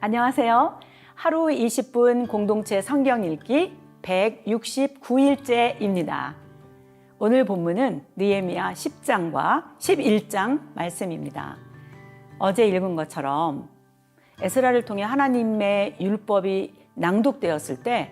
안녕하세요. 하루 20분 공동체 성경 읽기 169일째입니다. 오늘 본문은 느헤미야 10장과 11장 말씀입니다. 어제 읽은 것처럼 에스라를 통해 하나님의 율법이 낭독되었을 때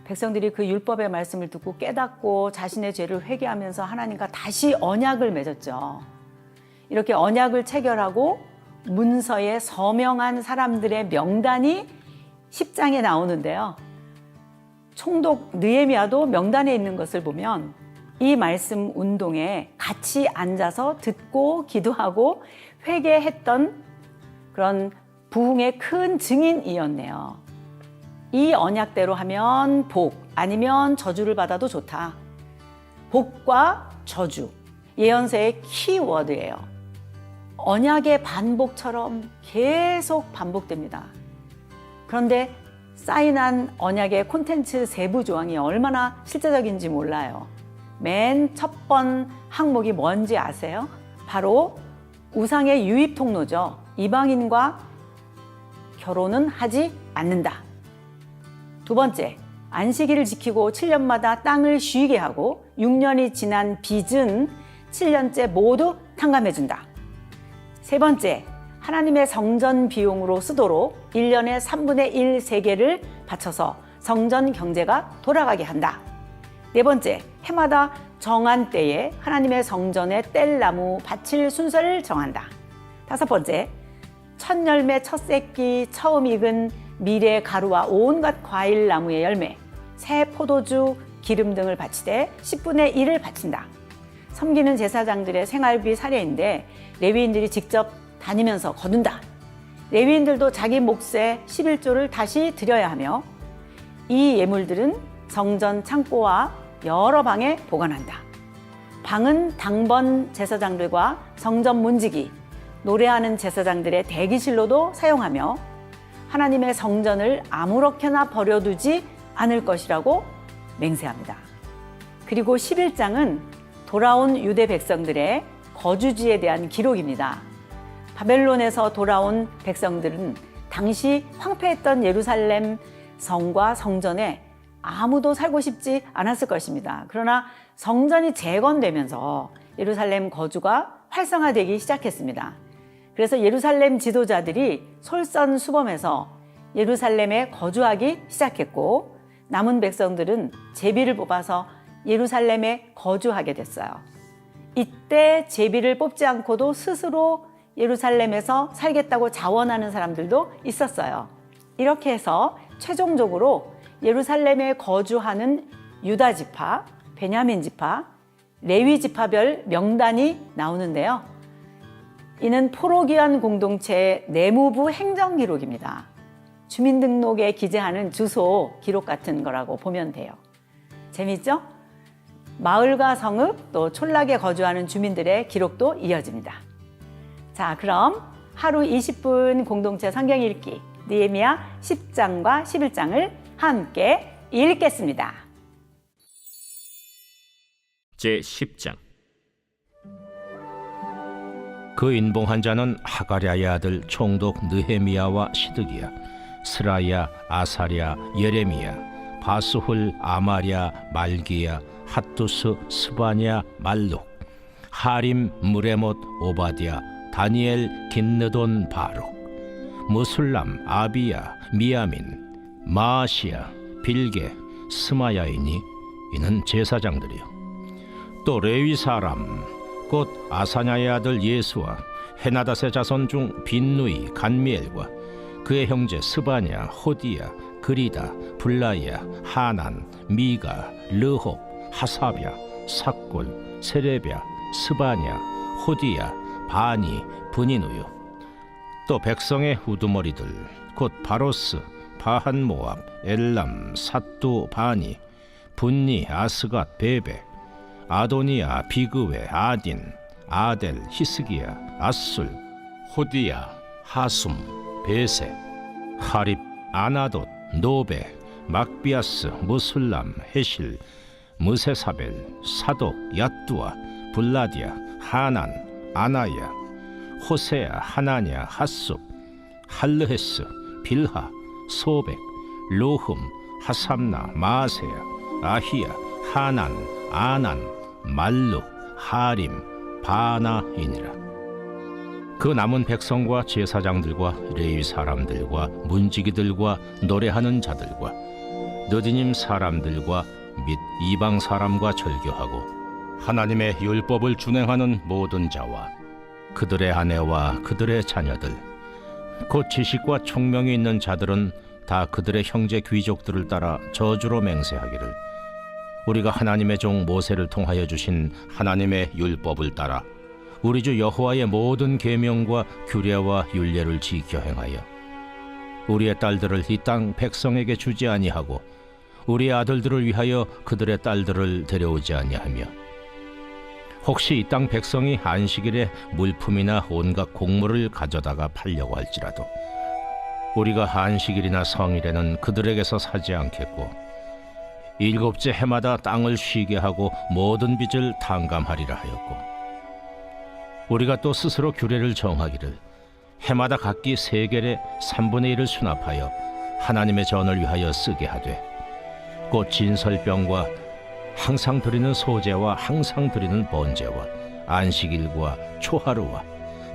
백성들이 그 율법의 말씀을 듣고 깨닫고 자신의 죄를 회개하면서 하나님과 다시 언약을 맺었죠. 이렇게 언약을 체결하고 문서에 서명한 사람들의 명단이 10장에 나오는데요. 총독 느헤미야도 명단에 있는 것을 보면 이 말씀 운동에 같이 앉아서 듣고 기도하고 회개했던 그런 부흥의 큰 증인이었네요. 이 언약대로 하면 복 아니면 저주를 받아도 좋다. 복과 저주, 예언서의 키워드예요. 언약의 반복처럼 계속 반복됩니다. 그런데 사인한 언약의 콘텐츠 세부 조항이 얼마나 실제적인지 몰라요. 맨 첫 번 항목이 뭔지 아세요? 바로 우상의 유입 통로죠. 이방인과 결혼은 하지 않는다. 두 번째, 안식일을 지키고 7년마다 땅을 쉬게 하고 6년이 지난 빚은 7년째 모두 탕감해준다. 세 번째, 하나님의 성전 비용으로 쓰도록 1년에 3분의 1 세계를 바쳐서 성전 경제가 돌아가게 한다. 네 번째, 해마다 정한 때에 하나님의 성전에 뗄 나무 바칠 순서를 정한다. 다섯 번째, 첫 열매, 첫 새끼, 처음 익은 밀의 가루와 온갖 과일 나무의 열매, 새 포도주, 기름 등을 바치되 10분의 1을 바친다. 섬기는 제사장들의 생활비 사례인데 레위인들이 직접 다니면서 거둔다. 레위인들도 자기 몫의 11조를 다시 드려야 하며 이 예물들은 성전 창고와 여러 방에 보관한다. 방은 당번 제사장들과 성전 문지기, 노래하는 제사장들의 대기실로도 사용하며 하나님의 성전을 아무렇게나 버려두지 않을 것이라고 맹세합니다. 그리고 11장은 돌아온 유대 백성들의 거주지에 대한 기록입니다. 바벨론에서 돌아온 백성들은 당시 황폐했던 예루살렘 성과 성전에 아무도 살고 싶지 않았을 것입니다. 그러나 성전이 재건되면서 예루살렘 거주가 활성화되기 시작했습니다. 그래서 예루살렘 지도자들이 솔선수범해서 예루살렘에 거주하기 시작했고 남은 백성들은 제비를 뽑아서 예루살렘에 거주하게 됐어요. 이때 제비를 뽑지 않고도 스스로 예루살렘에서 살겠다고 자원하는 사람들도 있었어요. 이렇게 해서 최종적으로 예루살렘에 거주하는 유다 지파, 베냐민 지파, 레위 지파별 명단이 나오는데요. 이는 포로기한 공동체의 내무부 행정 기록입니다. 주민등록에 기재하는 주소 기록 같은 거라고 보면 돼요. 재밌죠? 마을과 성읍 또 촌락에 거주하는 주민들의 기록도 이어집니다. 자, 그럼 하루 20분 공동체 성경 읽기 느헤미야 10장과 11장을 함께 읽겠습니다. 제10장. 그 인봉한 자는 하가랴의 아들 총독 느헤미야와 시드기야, 스라야, 아사랴, 예레미야, 바스훌, 아마랴, 말기야, 핫두스, 스바냐, 말룩, 하림, 무레못, 오바디아, 다니엘, 긴느돈, 바룩, 무술람, 아비야, 미야민, 마아시야, 빌게, 스마야이니 이는 제사장들이요. 또 레위 사람 곧 아사냐의 아들 예수와 헤나닷의 자손 중 빈누이, 간미엘과 그의 형제 스바냐, 호디야, 그리다, 블라야, 하난, 미가, 르홉, 하사랴, 삭골, 세레랴, 스바냐, 호디야, 바니, 브니누요. 또 백성의 후두머리들 곧 바로스, 바한모압, 엘람, 삿두, 바니, 분니, 아스갓, 베베, 아도니아, 비그웨, 아딘, 아델, 히스기야, 아술, 호디야, 하숨, 베세, 하립, 아나돗, 노베, 막비아스, 무술람, 헤실, 무세사벨, 사독, 야뚜아, 블라디아, 하난, 아나야, 호세야, 하나냐, 핫숲, 할르헤스, 빌하, 소백, 로흠, 하삼나, 마세야, 아히야, 하난, 아난, 말룩, 하림, 바나이니라. 그 남은 백성과 제사장들과 레위 사람들과 문지기들과 노래하는 자들과 느디님 사람들과 및 이방 사람과 절교하고 하나님의 율법을 준행하는 모든 자와 그들의 아내와 그들의 자녀들 곧 지식과 총명이 있는 자들은 다 그들의 형제 귀족들을 따라 저주로 맹세하기를 우리가 하나님의 종 모세를 통하여 주신 하나님의 율법을 따라 우리 주 여호와의 모든 계명과 규례와 율례를 지켜 행하여 우리의 딸들을 이 땅 백성에게 주지 아니하고 우리의 아들들을 위하여 그들의 딸들을 데려오지 아니하며 혹시 이 땅 백성이 안식일에 물품이나 온갖 곡물을 가져다가 팔려고 할지라도 우리가 안식일이나 성일에는 그들에게서 사지 않겠고 일곱째 해마다 땅을 쉬게 하고 모든 빚을 탕감하리라 하였고 우리가 또 스스로 규례를 정하기를 해마다 각기 세겔의 3분의 1을 수납하여 하나님의 전을 위하여 쓰게 하되 곧 진설병과 항상 드리는 소제와 항상 드리는 번제와 안식일과 초하루와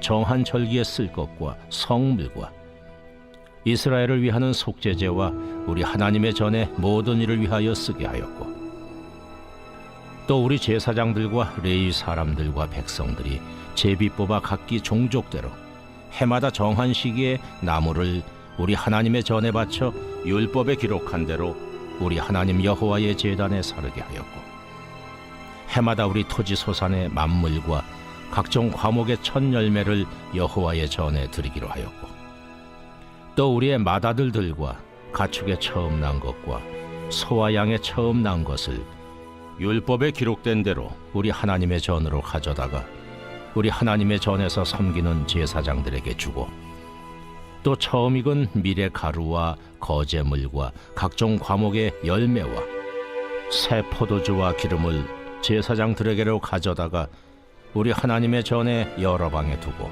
정한 절기에 쓸 것과 성물과 이스라엘을 위하는 속죄제와 우리 하나님의 전의 모든 일을 위하여 쓰게 하였고 또 우리 제사장들과 레위 사람들과 백성들이 제비 뽑아 각기 종족대로 해마다 정한 시기에 나무를 우리 하나님의 전에 바쳐 율법에 기록한 대로 우리 하나님 여호와의 제단에 사르게 하였고 해마다 우리 토지 소산의 만물과 각종 과목의 첫 열매를 여호와의 전에 드리기로 하였고 또 우리의 맏아들들과 가축의 처음 난 것과 소와 양의 처음 난 것을 율법에 기록된 대로 우리 하나님의 전으로 가져다가 우리 하나님의 전에서 섬기는 제사장들에게 주고 또 처음 익은 밀의 가루와 거제물과 각종 과목의 열매와 새 포도주와 기름을 제사장들에게로 가져다가 우리 하나님의 전에 여러 방에 두고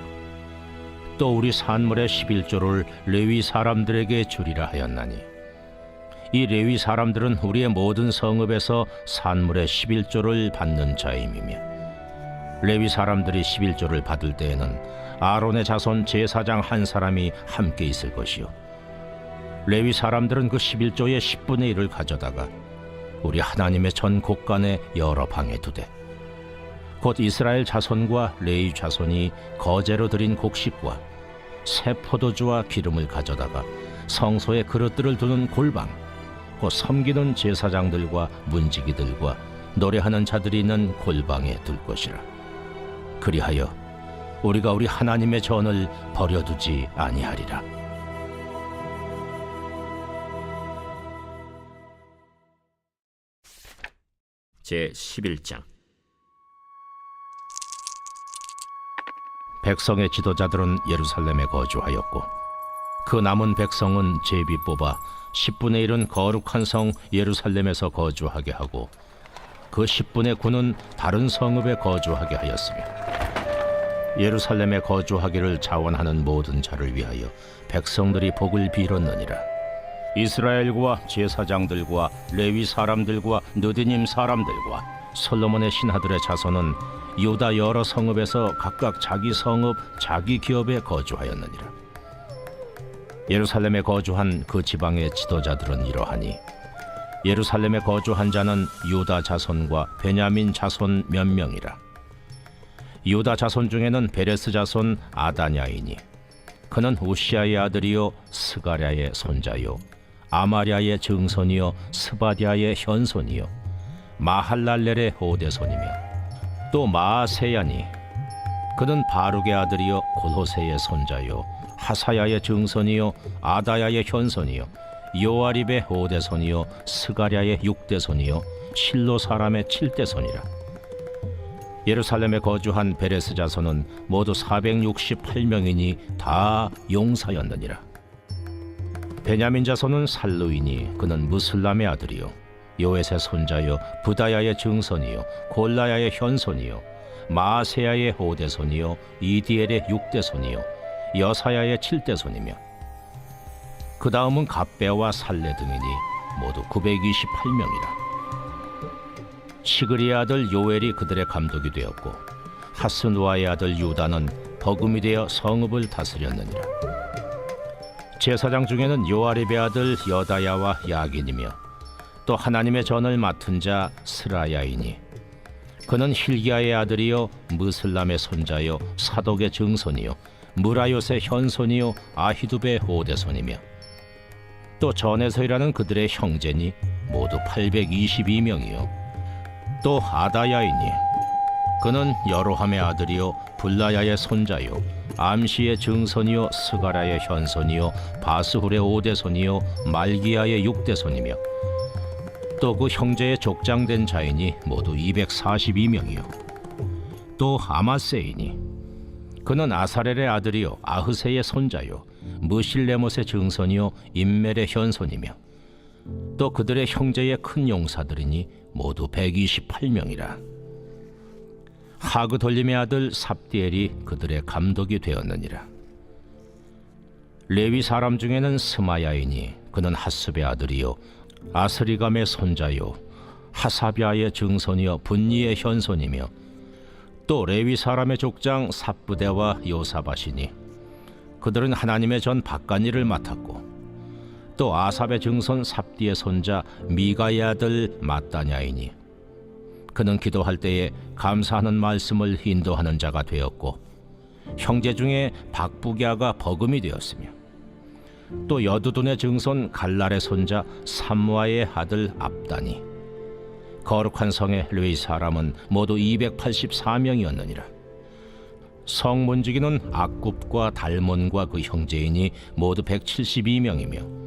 또 우리 산물의 11조를 레위 사람들에게 주리라 하였나니 이 레위 사람들은 우리의 모든 성읍에서 산물의 11조를 받는 자임이며 레위 사람들이 11조를 받을 때에는 아론의 자손 제사장 한 사람이 함께 있을 것이요 레위 사람들은 그 11조의 10분의 1을 가져다가 우리 하나님의 전 곳간에 여러 방에 두되 곧 이스라엘 자손과 레위 자손이 거제로 드린 곡식과 새 포도주와 기름을 가져다가 성소의 그릇들을 두는 골방 곧 섬기는 제사장들과 문지기들과 노래하는 자들이 있는 골방에 둘 것이라. 그리하여 우리가 우리 하나님의 전을 버려두지 아니하리라. 제11장. 백성의 지도자들은 예루살렘에 거주하였고 그 남은 백성은 제비 뽑아 10분의 1은 거룩한 성 예루살렘에서 거주하게 하고 그 10분의 9는 다른 성읍에 거주하게 하였으며 예루살렘에 거주하기를 자원하는 모든 자를 위하여 백성들이 복을 빌었느니라. 이스라엘과 제사장들과 레위 사람들과 느디님 사람들과 솔로몬의 신하들의 자손은 유다 여러 성읍에서 각각 자기 성읍 자기 기업에 거주하였느니라. 예루살렘에 거주한 그 지방의 지도자들은 이러하니 예루살렘에 거주한 자는 유다 자손과 베냐민 자손 몇 명이라. 유다 자손 중에는 베레스 자손 아다냐이니 그는 우시아의 아들이요 스가랴의 손자요 아마랴의 증손이요 스바디아의 현손이요 마할랄렐의 오대손이며 또 마아세야니 그는 바룩의 아들이요 골호세의 손자요 하사야의 증손이요 아다야의 현손이요 요아립의 오대손이요 스가랴의 육대손이요 실로 사람의 칠대손이라. 예루살렘에 거주한 베레스 자손은 모두 468명이니 다 용사였느니라. 베냐민 자손은 살루이니 그는 무슬람의 아들이요 요엣의 손자요 부다야의 증손이요 골라야의 현손이요 마아세야의 오대손이요 이디엘의 육대손이요 여사야의 칠대손이며 그 다음은 갑배와 살레 등이니 모두 928명이라. 시그리의 아들 요엘이 그들의 감독이 되었고 하스누아의 아들 유다는 버금이 되어 성읍을 다스렸느니라. 제사장 중에는 요아립의 아들 여다야와 야긴이며 또 하나님의 전을 맡은 자 스라야이니 그는 힐기야의 아들이요 무슬람의 손자요 사독의 증손이요 무라요의 현손이요 아히두베의 오대손이며 또 전에서 일하는 그들의 형제니 모두 822명이요 또 아다야이니 그는 여로함의 아들이요 블라야의 손자요 암시의 증손이요 스가라의 현손이요 바스훌의 오대손이요 말기야의 육대손이며 또 그 형제의 족장된 자인이 모두 242명이요 또 아마세이니 그는 아사렐의 아들이요 아흐세의 손자요 무실레못의 증손이요 임멜의 현손이며 또 그들의 형제의 큰 용사들이니 모두 128명이라. 하그돌림의 아들 삽디엘이 그들의 감독이 되었느니라. 레위 사람 중에는 스마야이니 그는 하습의 아들이요 아스리감의 손자요 하사비아의 증손이요 분니의 현손이며 또 레위 사람의 족장 삽부대와 요사바시니 그들은 하나님의 전 바깥일을 맡았고 또 아삽의 증손 삽디의 손자 미가의 아들 마따냐이니 그는 기도할 때에 감사하는 말씀을 인도하는 자가 되었고 형제 중에 박부갸가 버금이 되었으며 또 여두둔의 증손 갈랄의 손자 삼무아의 아들 압다니 거룩한 성의 레위 사람은 모두 284명이었느니라. 성 문지기는 악굽과 달몬과 그 형제이니 모두 172명이며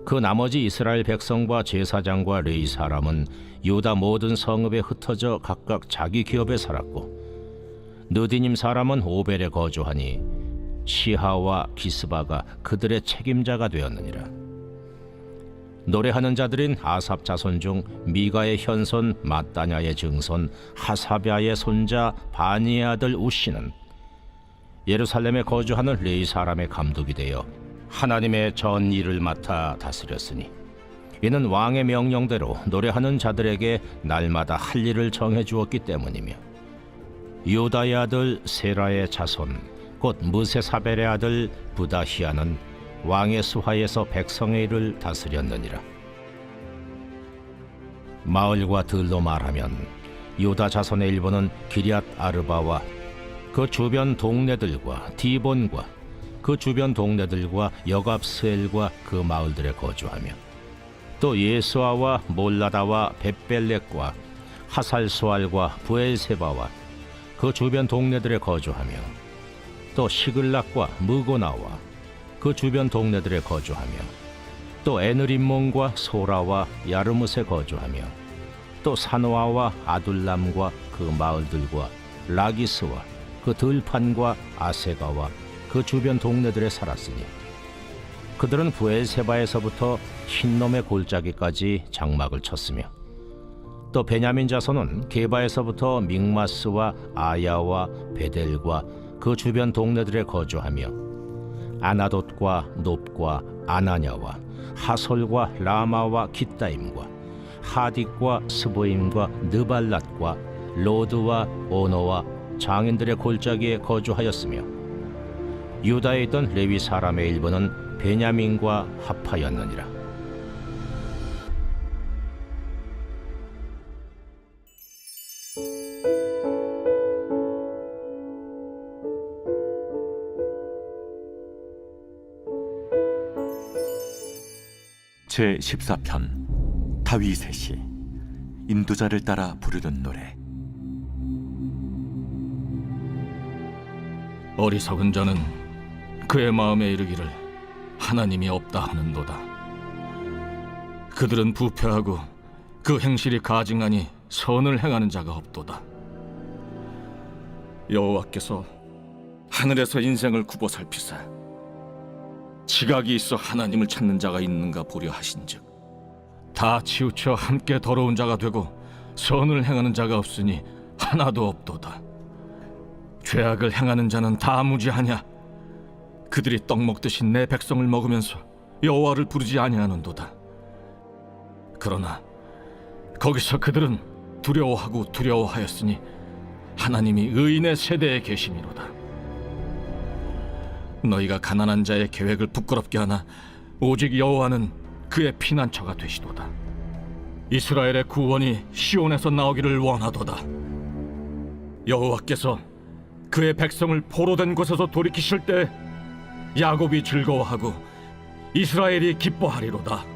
그 나머지 이스라엘 백성과 제사장과 레위 사람은 유다 모든 성읍에 흩어져 각각 자기 기업에 살았고 느디님 사람은 오벨에 거주하니 시하와 기스바가 그들의 책임자가 되었느니라. 노래하는 자들인 아삽 자손 중 미가의 현손 마따냐의 증손 하사비아의 손자 바니의 아들 우시는 예루살렘에 거주하는 레위 사람의 감독이 되어 하나님의 전 일을 맡아 다스렸으니 이는 왕의 명령대로 노래하는 자들에게 날마다 할 일을 정해 주었기 때문이며 유다의 아들 세라의 자손 곧 무세사벨의 아들 부다히아는 왕의 수하에서 백성의 일을 다스렸느니라. 마을과 들로 말하면 유다 자손의 일부는 기럇 아르바와 그 주변 동네들과 디본과 그 주변 동네들과 여갑스엘과 그 마을들에 거주하며 또 예수아와 몰라다와 벳벨렉과 하살수알과 부엘세바와 그 주변 동네들에 거주하며 또 시글락과 무고나와 그 주변 동네들에 거주하며 또 에느림몬과 소라와 야르뭇에 거주하며 또 사노아와 아둘람과 그 마을들과 라기스와 그 들판과 아세가와 그 주변 동네들에 살았으니 그들은 부엘세바에서부터 흰놈의 골짜기까지 장막을 쳤으며 또 베냐민 자손은 게바에서부터 믹마스와 아야와 베델과 그 주변 동네들에 거주하며 아나돗과 놉과 아나냐와 하솔과 라마와 깃다임과 하딕과 스보임과 느발랏과 로드와 오노와 장인들의 골짜기에 거주하였으며 유다에 있던 레위 사람의 일부는 베냐민과 하파였느니라. 제14편 다윗의 시 인도자를 따라 부르는 노래. 어리석은 자는 그의 마음에 이르기를 하나님이 없다 하는도다. 그들은 부패하고 그 행실이 가증하니 선을 행하는 자가 없도다. 여호와께서 하늘에서 인생을 굽어 살피사 지각이 있어 하나님을 찾는 자가 있는가 보려 하신즉 다 치우쳐 함께 더러운 자가 되고 선을 행하는 자가 없으니 하나도 없도다. 죄악을 행하는 자는 다 무지하냐? 그들이 떡 먹듯이 내 백성을 먹으면서 여호와를 부르지 아니하는도다. 그러나 거기서 그들은 두려워하고 두려워하였으니 하나님이 의인의 세대에 계심이로다. 너희가 가난한 자의 계획을 부끄럽게 하나 오직 여호와는 그의 피난처가 되시도다. 이스라엘의 구원이 시온에서 나오기를 원하도다. 여호와께서 그의 백성을 포로된 곳에서 돌이키실 때 야곱이 즐거워하고 이스라엘이 기뻐하리로다.